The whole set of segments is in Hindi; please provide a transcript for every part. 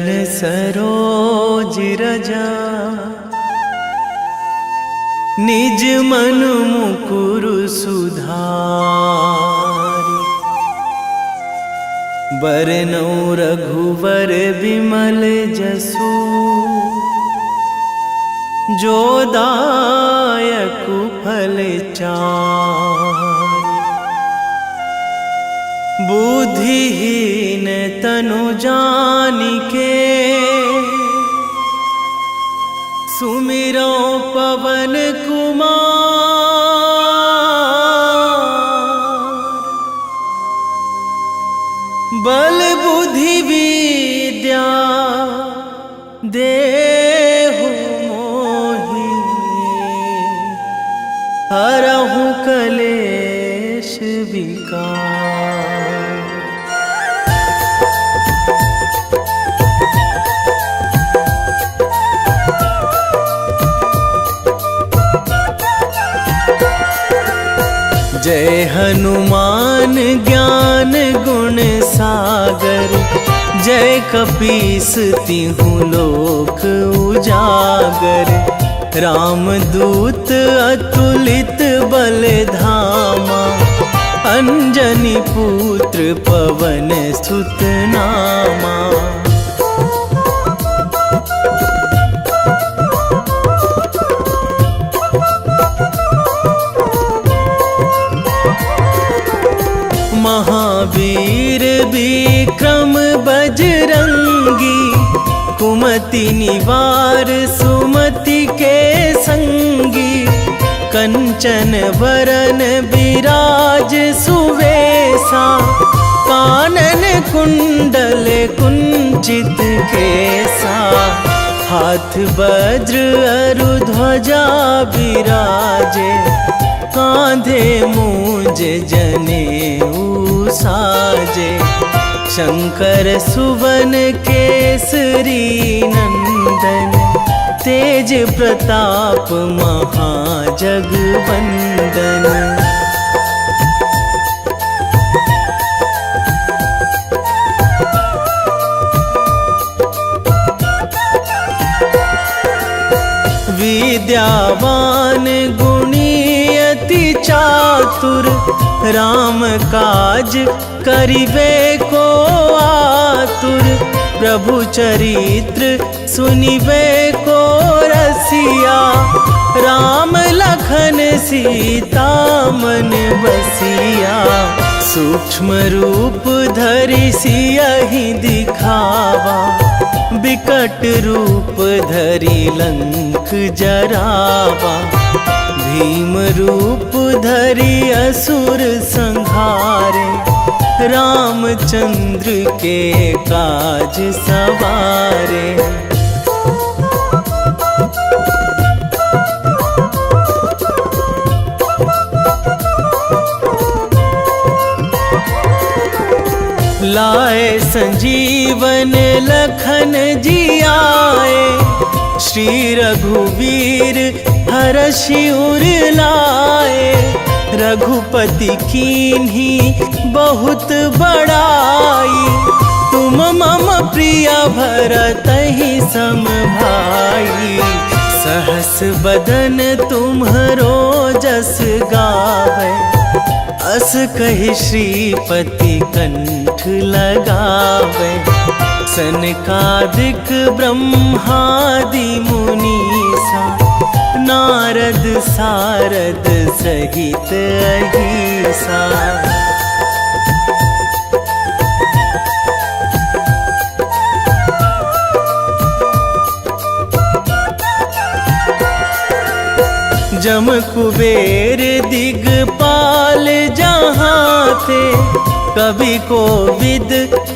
चरण सरोज रजा, निज मन मुकुर सुधारि। बरनौ रघुवर बिमल जसु, जो दायक फल चारि। बुद्धिहीन तनु जानिके, सुमिरो पवन कुमार। बल बुद्धि विद्या देहु मोहि, हरहु कलेश विकार। जय हनुमान ज्ञान गुण सागर, जय कपीस तिहु लोक उजागर। रामदूत अतुलित बल धामा, अंजनी पुत्र पवन सुत नामा। महावीर विक्रम बजरंगी, कुमति निवार सुमति के संगी। कंचन वरन विराज सुवेशा, कानन कुंडल कुंचित केसा। हाथ वज्र अरु ध्वजा बिराजे, कांधे मूंज जनेऊ साजे। शंकर सुवन केसरी नंदन, तेज प्रताप महाजगवंदन। विद्यावान गुणी अति चातुर, राम काज करिबे को आतुर। प्रभु चरित्र सुनिबे को रसिया, राम लखन सीता मन बसिया। सूक्ष्म रूप धरि सियहि दिखावा, बिकट रूप धरि लंक जरावा। भीम रूप धरि असुर संहारे, रामचंद्र के काज सवारे। लाए संजीवन लखन जियाए, श्री रघुवीर हरषि उर लाए। रघुपति कीन्ही बहुत बड़ाई, तुम मम प्रिय भरतहि सम भाई। सहस बदन तुम्हरो जस गावै, अस कहि श्रीपति कंठ लगावै। सनकादिक ब्रह्मादि मुनीसा, नारद सारद सहित अहिसा। जम कुबेर दिगपाल जहाँ थे, कवि कोविद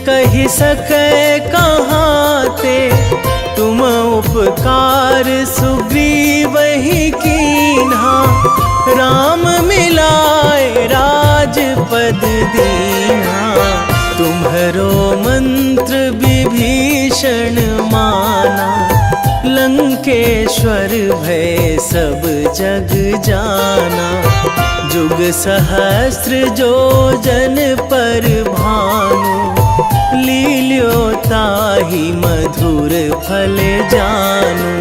कहि सकै कहाँ थे। तुम उपकार सुग्रीवहि कीन्हा, राम मिलाए राजपद दीन्हा। तुम्हरो मंत्र विभीषण माना, लंकेश्वर भय सब जग जाना। जुग सहस्र जो जन पर भानु, लील्यो ताहि मधुर फल जानू।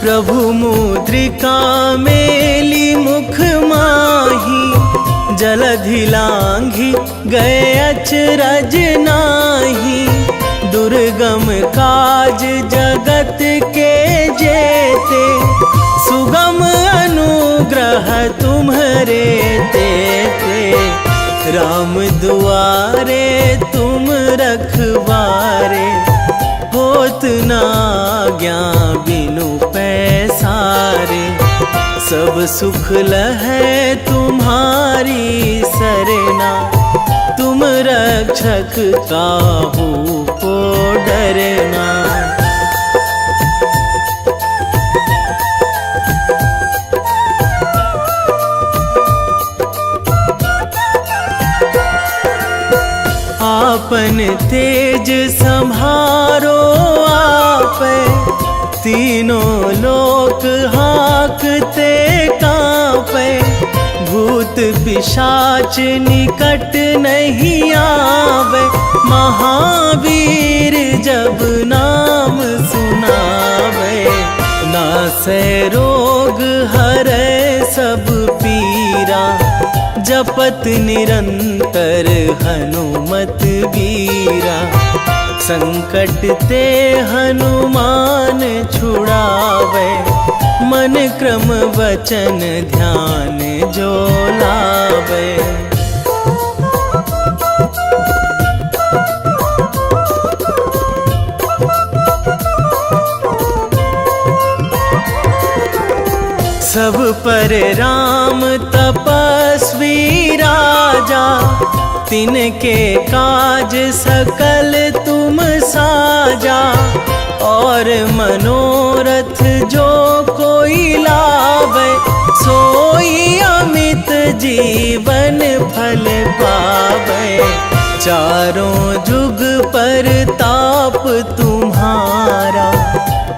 प्रभु मुद्रिका मेली मुख माही, जलधि लांघी गए अचरज नाही। दुर्गम काज जगत के जेते, सुगम अनुग्रह तुम्हरे तेते। राम दुआरे तुम रखवारे, होत न आज्ञा बिनु पैसारे। सब सुख लहै तुम्हारी सरना, तुम रक्षक काहू को डरना। आपन तेज संभारो आपे, तीनों लोक हाँकते कांपे। भूत पिशाच निकट नहीं आवे, महावीर जब नाम सुनावे। नासै रोग हरै सब पीरा, जपत निरंतर हनुमत वीरा। संकट ते हनुमान छुड़ावे, मन क्रम वचन ध्यान जो लावे। सब पर राम तपस्वी राजा, तिनके काज सकल तुम साजा। और मनोरथ जो कोई लावे, सोई अमित जीवन फल पावे। चारों जुग पर ताप तुम्हारा,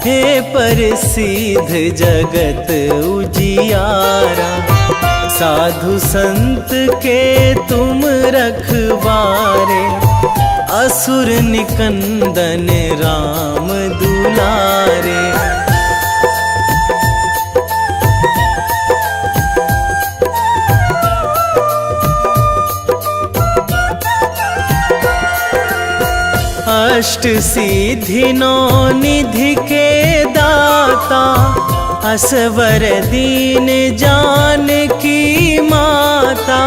हे प्रसिद्ध जगत उजियारा। साधु संत के तुम रखवारे, असुर निकंदन राम दुलारे। अष्ट सिद्धि नौ निधि के दाता, असवर दीन जानकी माता।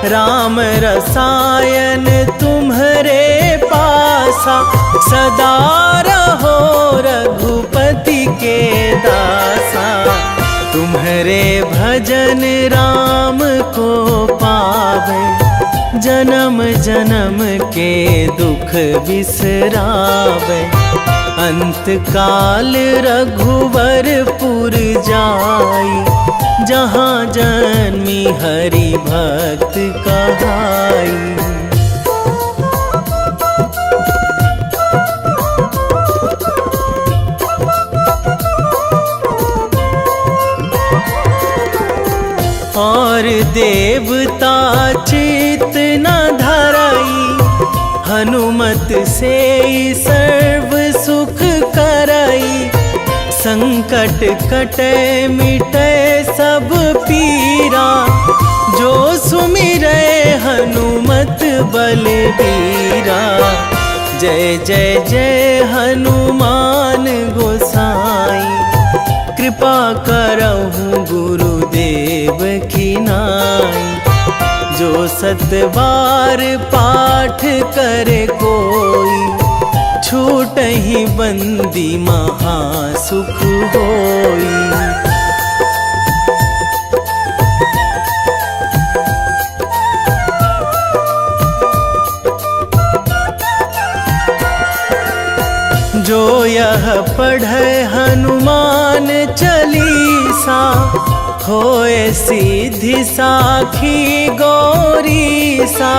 राम रसायन तुम्हरे पासा, सदा रहो रघुपति के दासा। तुम्हरे भजन राम को पावे, जन्म जन्म के दुख बिसरावे। अंत काल रघुवरपुर जाई, जहाँ जन्मी हरि भक्त कहाई। और देवता चित न धराई, हनुमत से सर्व सुख कराई। संकट कटे मिटे सब पीरा, जो सुमिरै हनुमत बलबीरा। जय जय जय हनुमान गोसाई, कृपा करहु गुरुदेव की नाई। जो सतबार पाठ करे कोई, छूटहि बंदी महासुख होई। जो यह पढ़े हनुमान चालीसा, होए सिद्धि साखी गौरीसा।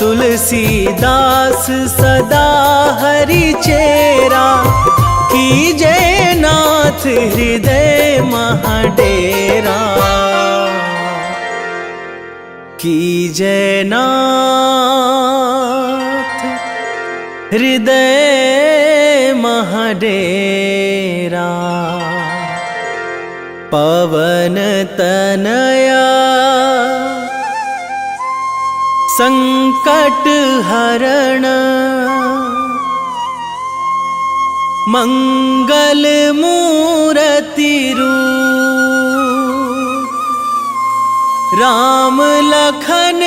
तुलसीदास सदा हरि चेरा, कीजे नाथ हृदय महाडेरा, कीजे नाथ हृदय महाडेरा। पवन तनया संकट हरण, मंगल मूर्ति रूप, राम लखन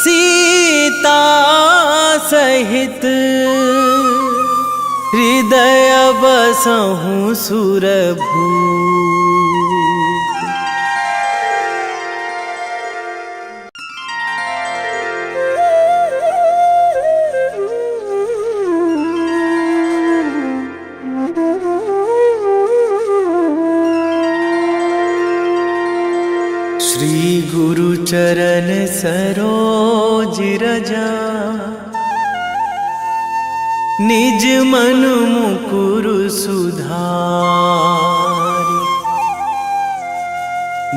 सीता सहित, हृदय बसहु सुरभूप। श्री गुरु चरण सरोज रजा, निज मन मुकुर सुधारि।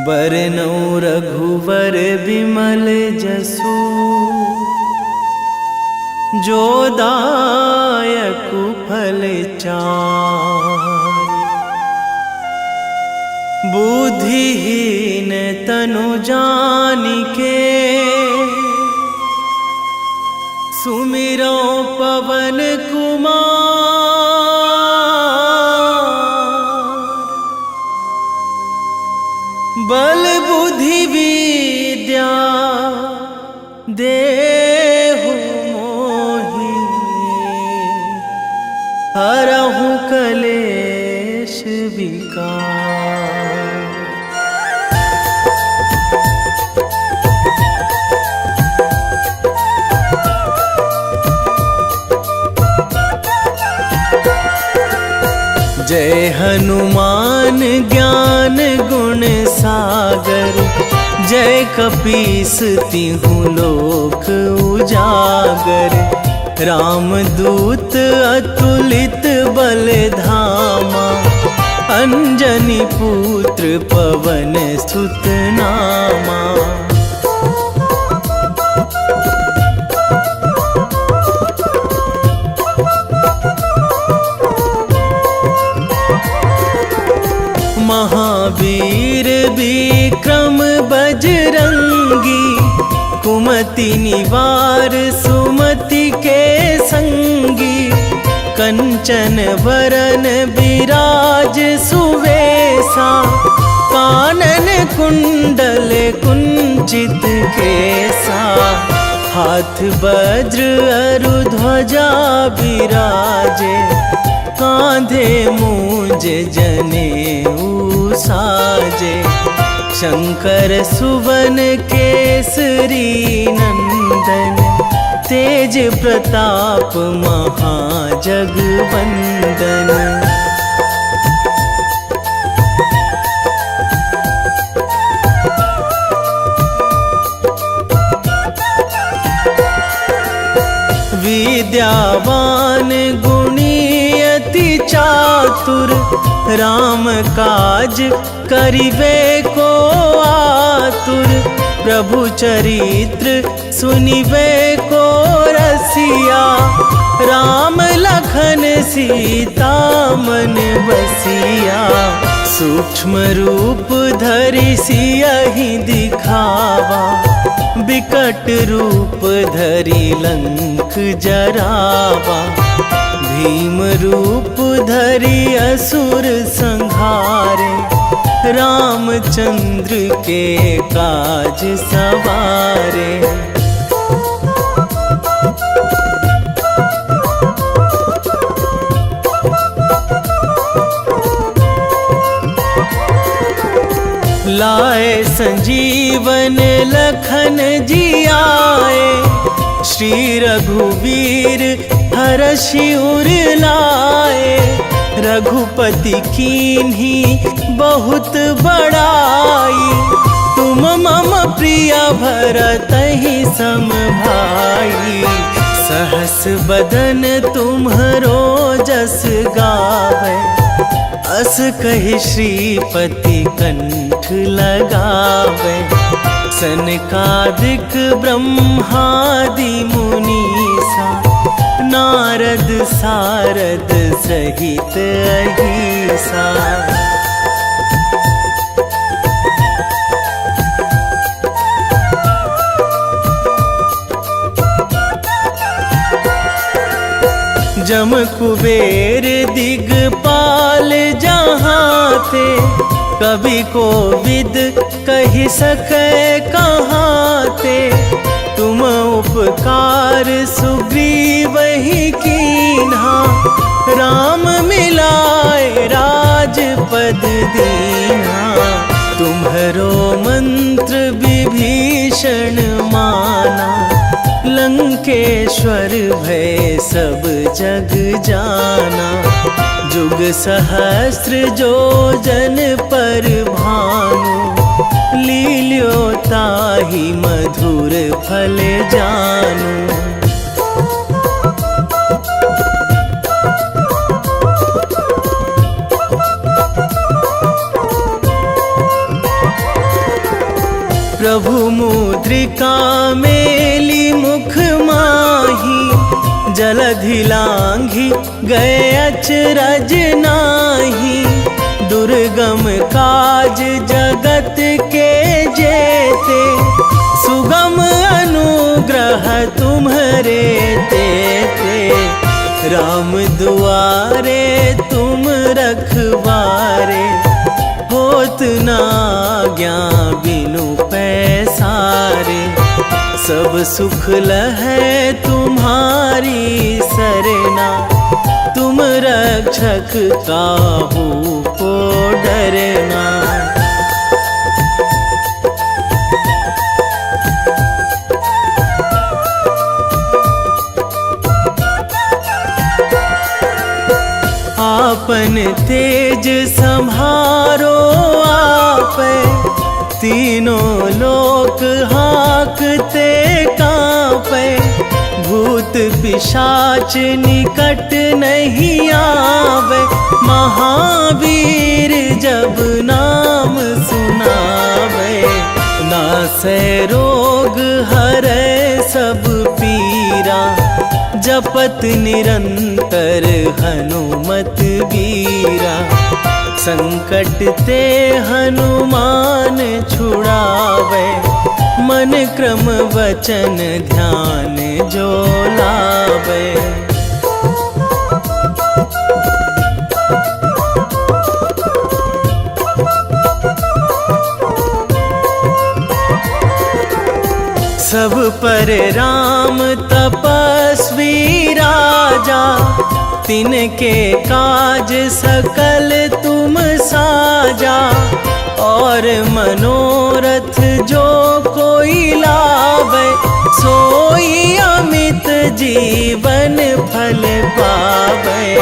बरनउँ रघुवर बिमल जसु, जो दायकु फल चारि। बुद्धिहीन तनु जानिके, सुमिरो पवन कुमार। बल बुद्धि विद्या देहु मोहि, हरहु कलेश विकार। जय हनुमान ज्ञान गुण सागर, जय कपीस तिहु लोक उजागर। रामदूत अतुलित बल धामा, अंजनी पुत्र पवन सुत नामा। महावीर विक्रम बजरंगी, कुमति निवार सुमति के संगी। कंचन वरन विराज सुवेशा, कानन कुंडल कुंचित केसा। हाथ वज्र अरु ध्वजा विराजे, कांधे मूंज जनेऊ साजे। शंकर सुवन केसरी नंदन, तेज प्रताप महाजगवंदन। विद्यावान गुणी अति चातुर, राम काज करिबे को आतुर। प्रभु चरित्र सुनिबे को रसिया, राम लखन सीता मन बसिया। सूक्ष्म रूप धरि सियहि दिखावा, विकट रूप धरि लंक जरावा। भीम रूप धरि असुर संहारे, रामचंद्र के काज सवारे। लाए संजीवन लखन जियाए, श्री रघुवीर हरषि उर लाए। रघुपति कीन्ही बहुत बड़ाई, तुम मम प्रिय भरतहि सम भाई। सहस बदन तुम्हरो जस गावे, अस कहि श्रीपति कंठ लगावे। सनकादिक ब्रह्मादि मुनीसा, नारद सारद सहित अहिसा। जम कुबेर दिगपाल जहाँ थे, कवि को विद कहि सकै कहाँ थे। तुम उपकार सुग्रीव ही कीन्हा, राम मिलाए राजपद दीन्हा। तुम्हरो मंत्र विभीषण माना, लंकेश्वर भय सब जग जाना। जुग सहस्र जो जन पर भानु, लील्यो ताहि मधुर फल जानु। प्रभु मुद्रिका मेली मुख माही, जलधि लांघि गए अचरज नाही। दुर्गम काज जगत के जेते, सुगम अनुग्रह तुम्हरे तेते। राम दुआरे तुम रखवारे, होत न आज्ञा बिनु पैसारे। सब सुख लहै तुम्हारी सरना, तुम रक्षक काहू को डरना। आपन तेज सम्हारो आपै, तीनों लोक हाकते कांपै। भूत पिशाच निकट नहीं आवे, महावीर जब नाम सुनावे। नासै रोग हरै सब पीरा, जपत निरंतर हनुमत वीरा। संकट ते हनुमान छुड़ावे, मन क्रम वचन ध्यान जो लावे। सब पर राम तपस्वी राजा, तिनके काज सकल तुम साजा। और मनोरथ जो कोई लावे, सोई अमित जीवन फल पावे।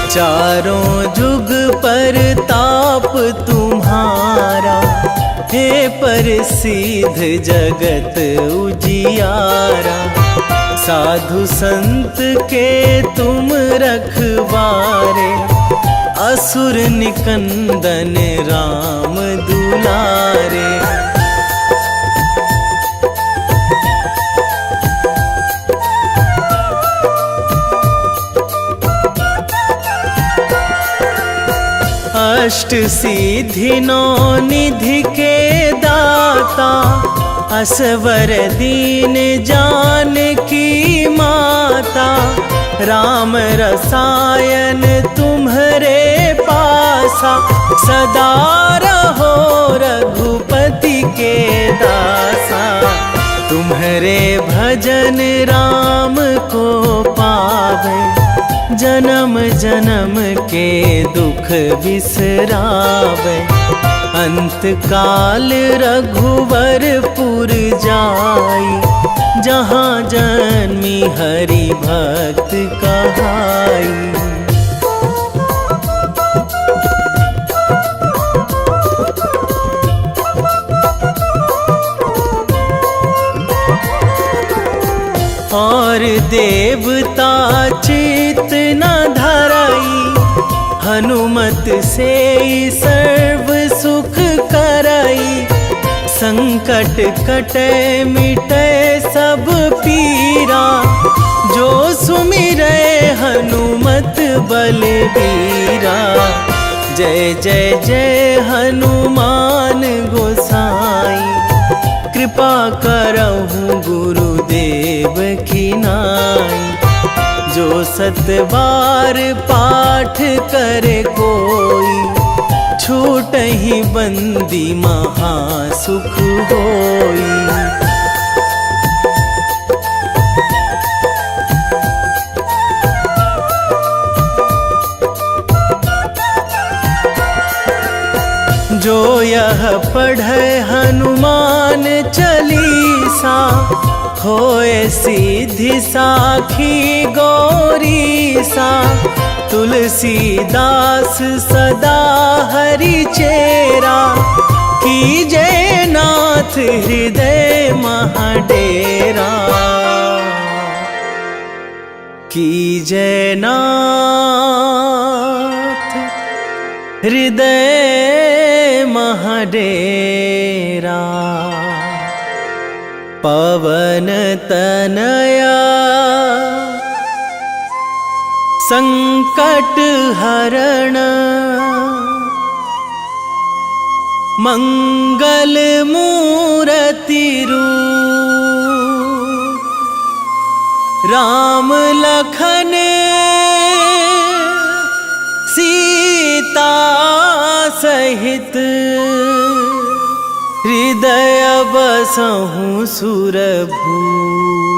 चारों जुग पर ताप तुम्हारा, हे प्रसिद्ध जगत उजियारा। साधु संत के तुम रखवारे, असुर निकंदन राम दुलारे। अष्ट सिद्धि नौ निधि के दाता, असवर दीन जानकी माता। राम रसायन तुम्हरे पासा, सदा रहो रघुपति के दासा। तुम्हरे भजन राम को पावे, जन्म जन्म के दुख बिसरावे। अंत काल रघुवरपुर जाई, जहाँ जन्मी हरि भक्त कहाई। और देवता चित न धरई, हनुमत से सर्व सुख करई। संकट कटे मिटे सब पीरा, जो सुमिरै हनुमत बलबीरा। जय जय जय हनुमान गोसाई, कृपा करहु गुरुदेव की नाई। जो 7 बार पाठ करे कोई, छूटहि बंदी महासुख होई। जो यह पढ़े हनुमान चालीसा, होए सीधी साखी गौरीसा। तुलसीदास सदा हरि चेरा, कीजे नाथ हृदय महाडेरा। कीजे नाथ हृदय महाडेरा। पवन तनया संकट हरण, मंगल मूरति रूप। राम लखन सीता सहित, हृदय बसहु सुरभूप।